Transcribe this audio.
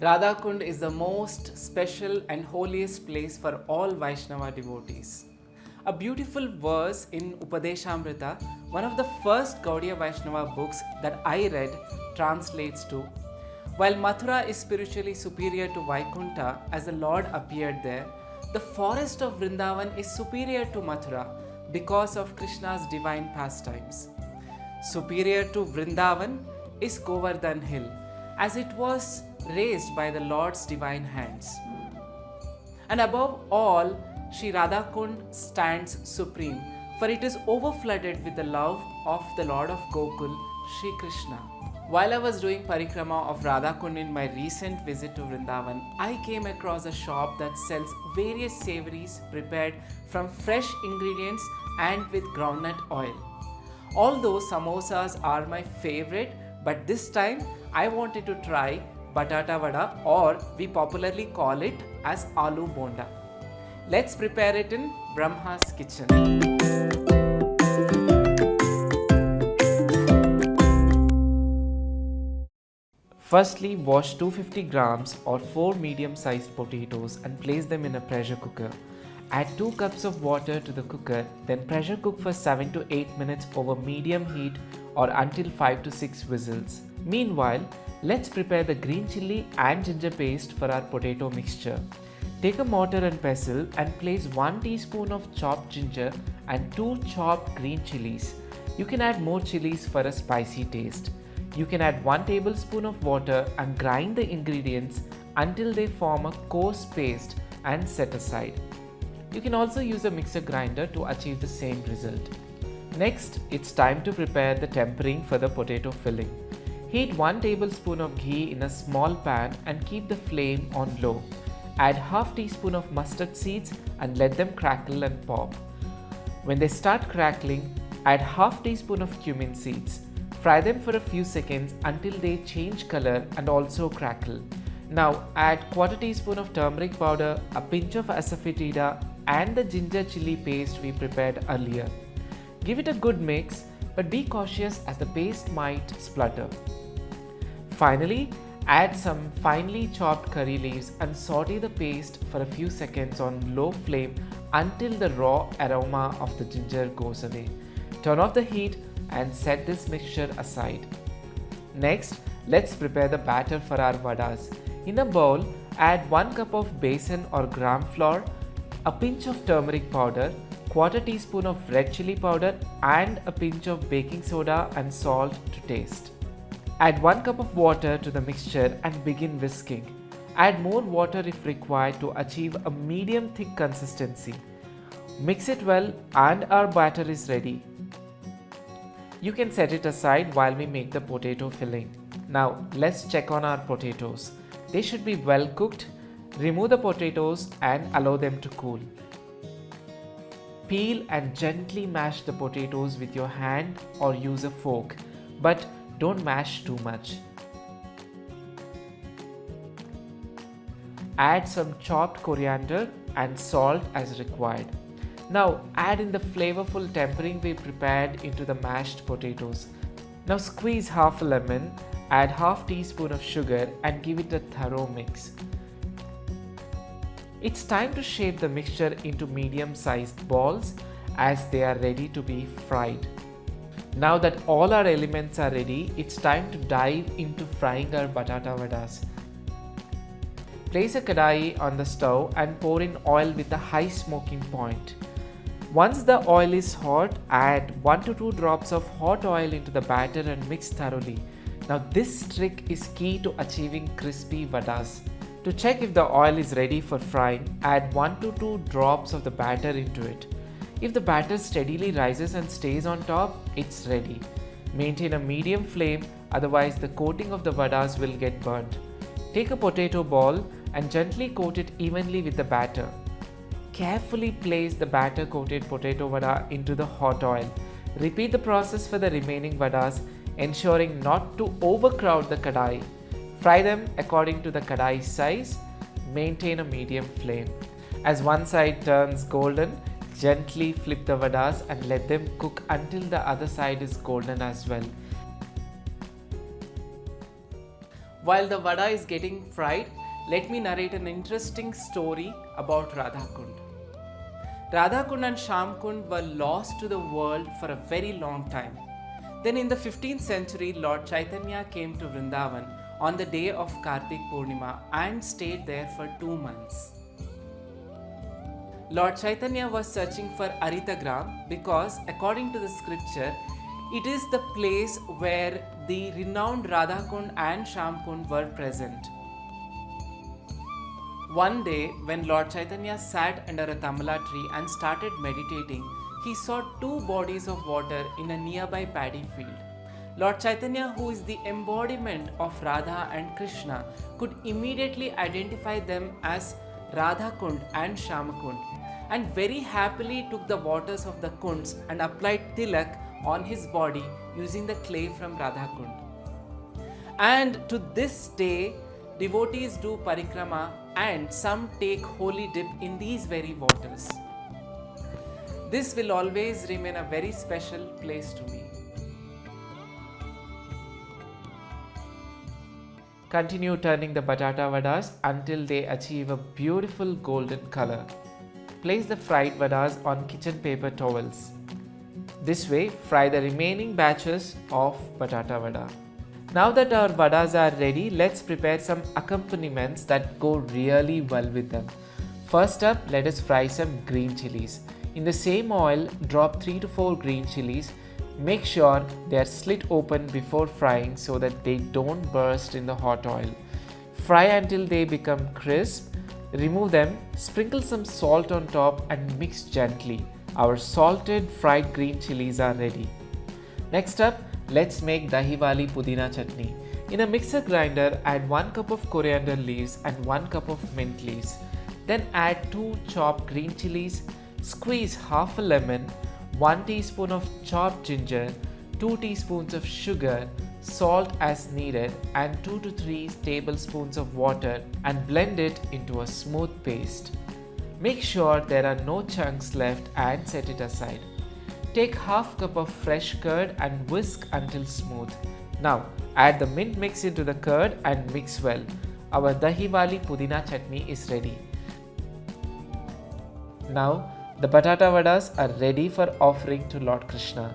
Radha Kund is the most special and holiest place for all Vaishnava devotees. A beautiful verse in Upadeshamrita, one of the first Gaudiya Vaishnava books that I read, translates to: while Mathura is spiritually superior to Vaikunta as the Lord appeared there, the forest of Vrindavan is superior to Mathura because of Krishna's divine pastimes. Superior to Vrindavan is Govardhan Hill, as it was raised by the Lord's divine hands. And above all, Sri Radha Kund stands supreme, for it is overflooded with the love of the Lord of Gokul, Sri Krishna. While I was doing parikrama of Radha Kund in my recent visit to Vrindavan, I came across a shop that sells various savories prepared from fresh ingredients and with groundnut oil. Although samosas are my favorite, but this time I wanted to try Batata Vada, or we popularly call it as Aloo Bonda. Let's prepare it in Brahma's kitchen. Firstly, wash 250 grams or 4 medium-sized potatoes and place them in a pressure cooker. Add 2 cups of water to the cooker, then pressure cook for 7 to 8 minutes over medium heat or until 5 to 6 whistles. Meanwhile, let's prepare the green chilli and ginger paste for our potato mixture. Take a mortar and pestle and place 1 teaspoon of chopped ginger and 2 chopped green chilies. You can add more chilies for a spicy taste. You can add 1 tablespoon of water and grind the ingredients until they form a coarse paste and set aside. You can also use a mixer grinder to achieve the same result. Next, it's time to prepare the tempering for the potato filling. Heat 1 tablespoon of ghee in a small pan and keep the flame on low. Add half teaspoon of mustard seeds and let them crackle and pop. When they start crackling, add half teaspoon of cumin seeds. Fry them for a few seconds until they change color and also crackle. Now add quarter teaspoon of turmeric powder, a pinch of asafoetida and the ginger chili paste we prepared earlier. Give it a good mix, but be cautious as the paste might splutter. Finally, add some finely chopped curry leaves and saute the paste for a few seconds on low flame until the raw aroma of the ginger goes away. Turn off the heat and set this mixture aside. Next, let's prepare the batter for our vadas. In a bowl, add 1 cup of besan or gram flour, a pinch of turmeric powder, quarter teaspoon of red chili powder and a pinch of baking soda and salt to taste. Add 1 cup of water to the mixture and begin whisking. Add more water if required to achieve a medium thick consistency. Mix it well and our batter is ready. You can set it aside while we make the potato filling. Now let's check on our potatoes. They should be well cooked. Remove the potatoes and allow them to cool. Peel and gently mash the potatoes with your hand or use a fork, but don't mash too much. Add some chopped coriander and salt as required. Now add in the flavorful tempering we prepared into the mashed potatoes. Now squeeze half a lemon, add half teaspoon of sugar and give it a thorough mix. It's time to shape the mixture into medium-sized balls as they are ready to be fried. Now that all our elements are ready, it's time to dive into frying our batata vadas. Place a kadai on the stove and pour in oil with a high smoking point. Once the oil is hot, add 1 to 2 drops of hot oil into the batter and mix thoroughly. Now this trick is key to achieving crispy vadas. To check if the oil is ready for frying, add 1 to 2 drops of the batter into it. If the batter steadily rises and stays on top, it's ready. Maintain a medium flame, otherwise the coating of the vadas will get burnt. Take a potato ball and gently coat it evenly with the batter. Carefully place the batter coated potato vada into the hot oil. Repeat the process for the remaining vadas, ensuring not to overcrowd the kadai. Fry them according to the kadai size. Maintain a medium flame. As one side turns golden, gently flip the vadas and let them cook until the other side is golden as well. While the vada is getting fried, let me narrate an interesting story about Radha Kund. Radha Kund and Shyam Kund were lost to the world for a very long time. Then in the 15th century, Lord Chaitanya came to Vrindavan on the day of Kartik Purnima and stayed there for 2 months. Lord Chaitanya was searching for Aritagram because, according to the scripture, it is the place where the renowned Radha Kund and Shyam Kund were present. One day, when Lord Chaitanya sat under a tamala tree and started meditating, he saw two bodies of water in a nearby paddy field. Lord Chaitanya, who is the embodiment of Radha and Krishna, could immediately identify them as Radha Kund and Shyama Kund, and very happily took the waters of the kunds and applied tilak on his body using the clay from Radha Kund. And to this day, devotees do parikrama and some take holy dip in these very waters. This will always remain a very special place to me. Continue turning the batata vadas until they achieve a beautiful golden color. Place the fried vadas on kitchen paper towels. This way, fry the remaining batches of batata vada. Now that our vadas are ready, let's prepare some accompaniments that go really well with them. First up, let us fry some green chilies. In the same oil, drop 3 to 4 green chilies. Make sure they are slit open before frying so that they don't burst in the hot oil. Fry until they become crisp. Remove them, sprinkle some salt on top and mix gently. Our salted fried green chilies are ready. Next up, let's make Dahiwali Pudina Chutney. In a mixer grinder, add 1 cup of coriander leaves and 1 cup of mint leaves. Then add 2 chopped green chilies, squeeze half a lemon, 1 teaspoon of chopped ginger, 2 teaspoons of sugar, salt as needed, and 2 to 3 tablespoons of water, and blend it into a smooth paste. Make sure there are no chunks left and set it aside. Take half cup of fresh curd and whisk until smooth. Now add the mint mix into the curd and mix well. Our Dahiwali Pudina Chutney is ready. Now the batata vadas are ready for offering to Lord Krishna.